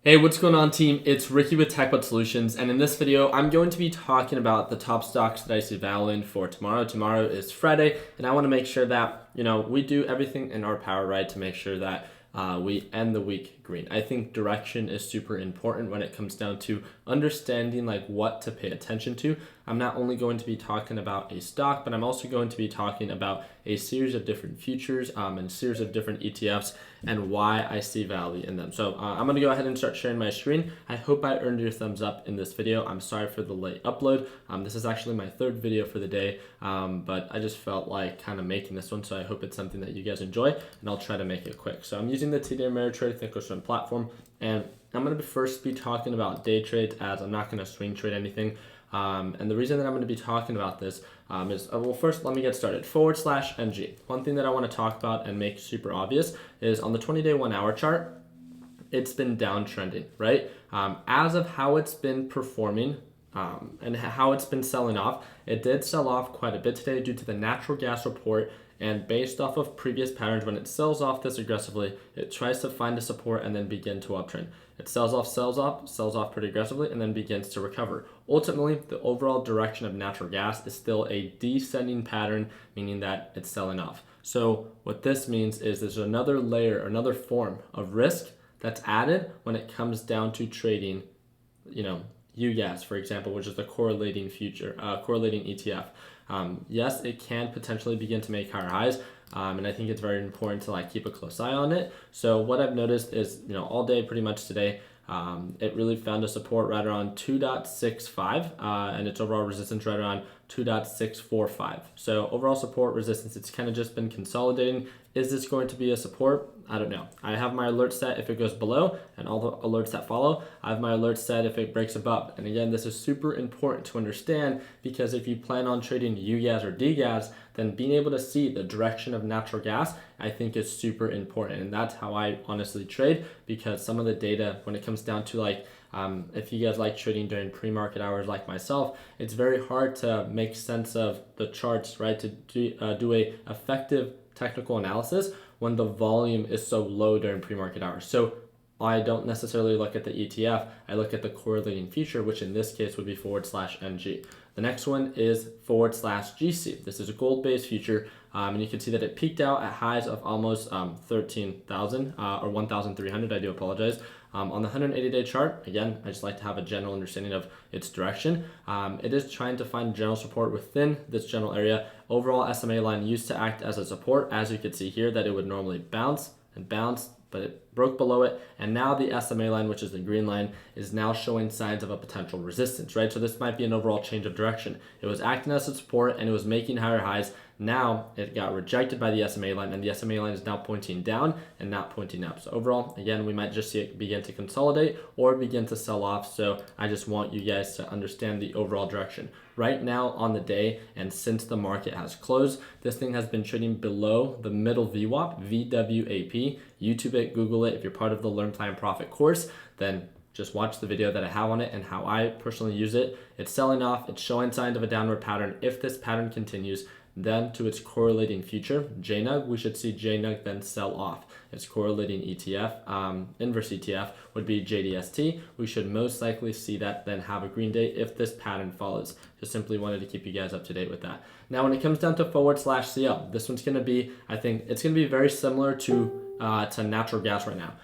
Hey, what's going on, team? It's Ricky with TechBot Solutions, and in this video, I'm going to be talking about the top stocks that I see value in for tomorrow. Tomorrow is Friday, and I want to make sure that, we do everything in our power, right, to make sure that we end the week green. I think direction is super important when it comes down to understanding like what to pay attention to. I'm not only going to be talking about a stock, but I'm also going to be talking about a series of different futures and a series of different ETFs and why I see value in them. So I'm going to go ahead and start sharing my screen. I hope I earned your thumbs up in this video. I'm sorry for the late upload. This is actually my third video for the day, but I just felt like kind of making this one, so I hope it's something that you guys enjoy, and I'll try to make it quick. So I'm using the TD Ameritrade Thinkorswim platform, and I'm going to first be talking about day trades, as I'm not going to swing trade anything. And the reason that I'm going to be talking about this is, well, first let me get started. /NG. One thing that I want to talk about and make super obvious is on the 20-day 1 hour chart, it's been downtrending, right? As of how it's been performing and how it's been selling off, it did sell off quite a bit today due to the natural gas report. And based off of previous patterns, when it sells off this aggressively, it tries to find a support and then begin to uptrend. It sells off pretty aggressively, and then begins to recover. Ultimately, the overall direction of natural gas is still a descending pattern, meaning that it's selling off. So what this means is there's another layer, another form of risk that's added when it comes down to trading, UGAS, for example, which is the correlating ETF. Yes, it can potentially begin to make higher highs, and I think it's very important to keep a close eye on it. So what I've noticed is, all day pretty much today, it really found a support right around 2.65, and its overall resistance right around 2.645. So overall support resistance, it's kind of just been consolidating. Is this going to be a support? I don't know. I have my alert set if it goes below, and all the alerts that follow. I have my alert set if it breaks above. And again, this is super important to understand, because if you plan on trading UGAS or DGAS, then being able to see the direction of natural gas, I think is super important. And that's how I honestly trade, because some of the data, when it comes down to if you guys like trading during pre-market hours like myself, it's very hard to make sense of the charts, right? To do a effective technical analysis when the volume is so low during pre-market hours. So I don't necessarily look at the ETF, I look at the correlating future, which in this case would be /NG. The next one is /GC. This is a gold-based future, and you can see that it peaked out at highs of almost 13,000 or 1,300, I do apologize. On the 180-day chart, again, I just like to have a general understanding of its direction. It is trying to find general support within this general area. Overall SMA line used to act as a support, as you can see here, that it would normally bounce and bounce, but it broke below it, and now the SMA line, which is the green line, is now showing signs of a potential resistance, right? So this might be an overall change of direction. It was acting as a support and it was making higher highs. Now it got rejected by the SMA line, and the SMA line is now pointing down and not pointing up. So overall, again, we might just see it begin to consolidate or begin to sell off. So I just want you guys to understand the overall direction. Right now on the day, and since the market has closed, this thing has been trading below the middle VWAP, VWAP. YouTube it, Google it. If you're part of the Learn, Plan, Profit course, then just watch the video that I have on it and how I personally use it. It's selling off. It's showing signs of a downward pattern. If this pattern continues, then to its correlating future, JNUG, we should see JNUG then sell off. Its correlating ETF, inverse ETF, would be JDST. We should most likely see that then have a green day if this pattern follows. Just simply wanted to keep you guys up to date with that. Now, when it comes down to /CL, this one's going to be, I think, it's going to be very similar to natural gas right now.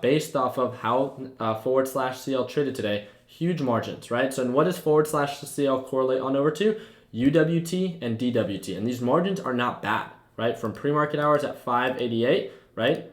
Based off of how /CL traded today, huge margins, right? So, and what does /CL correlate on over to? UWT and DWT, and these margins are not bad, right? From pre-market hours at 588, right,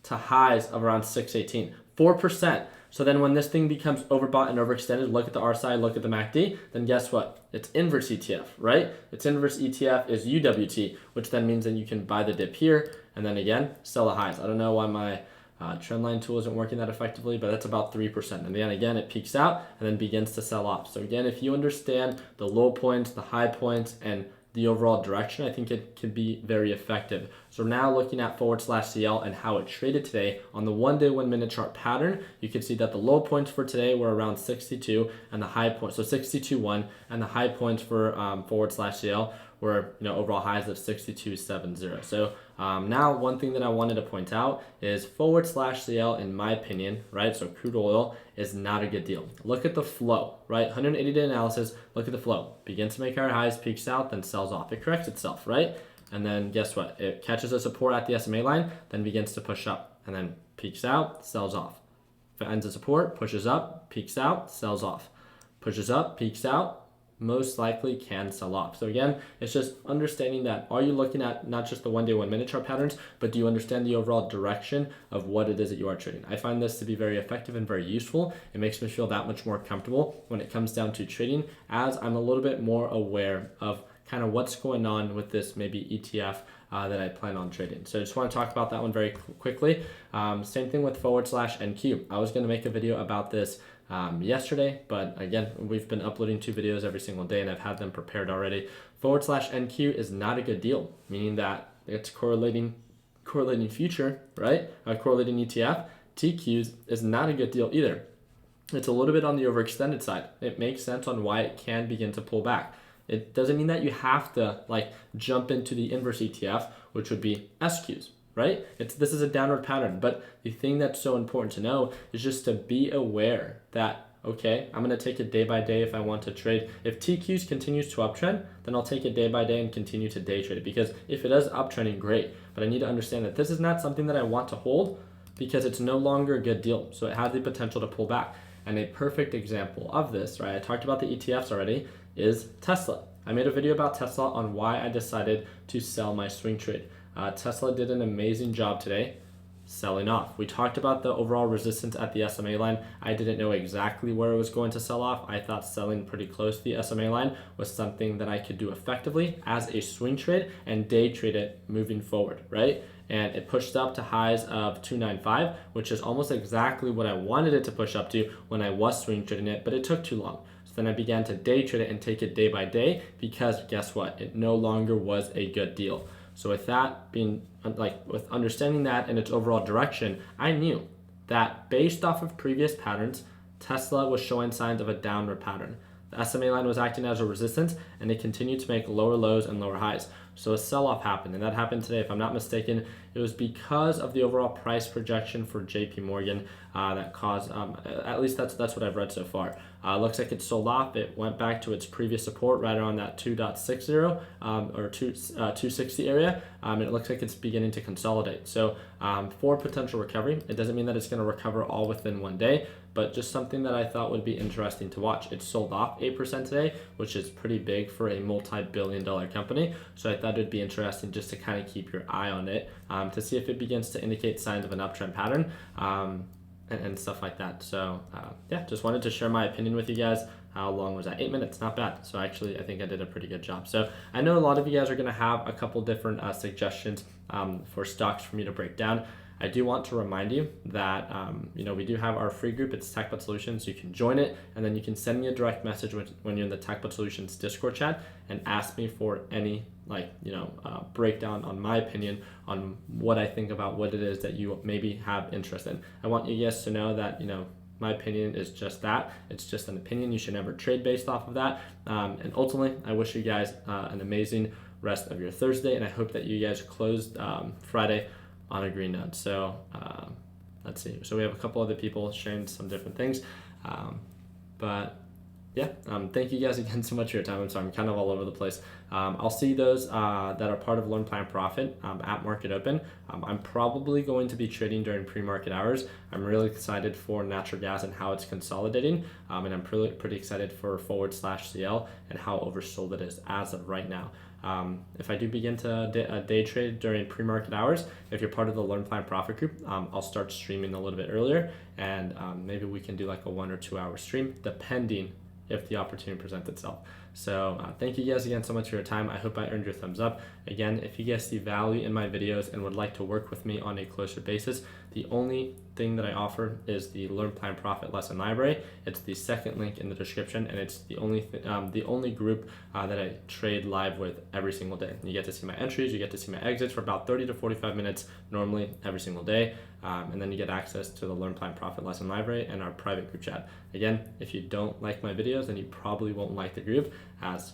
to highs of around 618, 4%. So then when this thing becomes overbought and overextended, look at the RSI, look at the MACD, then guess what? It's inverse ETF, right? Its inverse ETF is UWT, which then means that you can buy the dip here, and then again, sell the highs. I don't know why my trendline tool isn't working that effectively, but that's about 3%. And then again, it peaks out and then begins to sell off. So again, if you understand the low points, the high points, and the overall direction, I think it can be very effective. So now looking at /CL and how it traded today on the 1-day 1-minute chart pattern, you can see that the low points for today were around 62 and the high points, so 62.1, and the high points for /CL were overall highs of 62.70. So now one thing that I wanted to point out is /CL, in my opinion, right? So crude oil is not a good deal. Look at the flow, right? 180-day analysis. Look at the flow. Begins to make higher highs, peaks out, then sells off. It corrects itself, right? And then guess what? It catches a support at the SMA line, then begins to push up, and then peaks out, sells off. Finds a support, pushes up, peaks out, sells off. Pushes up, peaks out, most likely can sell off. So again, it's just understanding that, are you looking at not just the 1 day, 1 minute chart patterns, but do you understand the overall direction of what it is that you are trading? I find this to be very effective and very useful. It makes me feel that much more comfortable when it comes down to trading, as I'm a little bit more aware of kind of what's going on with this maybe ETF that I plan on trading. So I just want to talk about that one very quickly. Same thing with /NQ. I was going to make a video about this yesterday, but again, we've been uploading 2 videos every single day and I've had them prepared already. /NQ is not a good deal, meaning that it's correlating future, right? Correlating ETF. TQs is not a good deal either. It's a little bit on the overextended side. It makes sense on why it can begin to pull back. It doesn't mean that you have to jump into the inverse ETF, which would be SQs, right? This is a downward pattern, but the thing that's so important to know is just to be aware that, okay, I'm going to take it day by day if I want to trade. If TQs continues to uptrend, then I'll take it day by day and continue to day trade it, because if it is uptrending, great, but I need to understand that this is not something that I want to hold because it's no longer a good deal. So it has the potential to pull back. And a perfect example of this, right, I talked about the ETFs already, is Tesla. I made a video about Tesla on why I decided to sell my swing trade. Tesla did an amazing job today selling off. We talked about the overall resistance at the SMA line. I didn't know exactly where it was going to sell off. I thought selling pretty close to the SMA line was something that I could do effectively as a swing trade and day trade it moving forward, right? And it pushed up to highs of 295, which is almost exactly what I wanted it to push up to when I was swing trading it, but it took too long. So then I began to day trade it and take it day by day, because guess what? It no longer was a good deal. So with that being, with understanding that and its overall direction, I knew that based off of previous patterns, Tesla was showing signs of a downward pattern. The SMA line was acting as a resistance, and it continued to make lower lows and lower highs. So a sell-off happened, and that happened today. If I'm not mistaken, it was because of the overall price projection for JP Morgan that caused, at least that's what I've read so far. Looks like it sold off. It went back to its previous support right around that 2.60 or 260 area, and it looks like it's beginning to consolidate. So for potential recovery, it doesn't mean that it's going to recover all within 1 day, but just something that I thought would be interesting to watch. It sold off 8% today, which is pretty big for a multi-billion-dollar company. So I thought it'd be interesting just to kind of keep your eye on it to see if it begins to indicate signs of an uptrend pattern and stuff like that. So yeah, just wanted to share my opinion with you guys. How long was that? 8 minutes, not bad. So actually, I think I did a pretty good job. So I know a lot of you guys are going to have a couple different suggestions for stocks for me to break down. I do want to remind you that we do have our free group. It's TechBot Solutions. You can join it, and then you can send me a direct message when you're in the TechBot Solutions Discord chat and ask me for any breakdown on my opinion on what I think about what it is that you maybe have interest in. I want you guys to know that my opinion is just that. It's just an opinion. You should never trade based off of that. And ultimately, I wish you guys an amazing rest of your Thursday, and I hope that you guys closed Friday on a green note. So let's see. So we have a couple other people sharing some different things. But yeah, thank you guys again so much for your time. I'm sorry, I'm kind of all over the place. I'll see those that are part of Learn Plan Profit at Market Open. I'm probably going to be trading during pre-market hours. I'm really excited for natural gas and how it's consolidating. And I'm pretty excited for /CL and how oversold it is as of right now. If I do begin to day trade during pre-market hours, if you're part of the Learn Plan Profit group, I'll start streaming a little bit earlier, and maybe we can do like a 1 or 2 hour stream, depending if the opportunity presents itself. So thank you guys again so much for your time. I hope I earned your thumbs up. Again, if you guys see value in my videos and would like to work with me on a closer basis, the only thing that I offer is the Learn Plan Profit lesson library. It's the second link in the description, and it's the only group that I trade live with every single day. You get to see my entries, you get to see my exits for about 30 to 45 minutes normally every single day, and then you get access to the Learn Plan Profit lesson library and our private group chat. Again, if you don't like my videos, then you probably won't like the group, as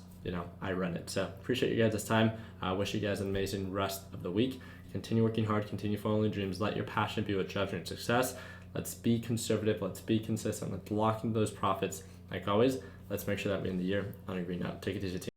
I run it. So appreciate you guys' time. I wish you guys an amazing rest of the week. Continue working hard, continue following your dreams. Let your passion be what drives your success. Let's be conservative. Let's be consistent. Let's lock in those profits. Like always, let's make sure that we end the year on a green note. Take it easy, team.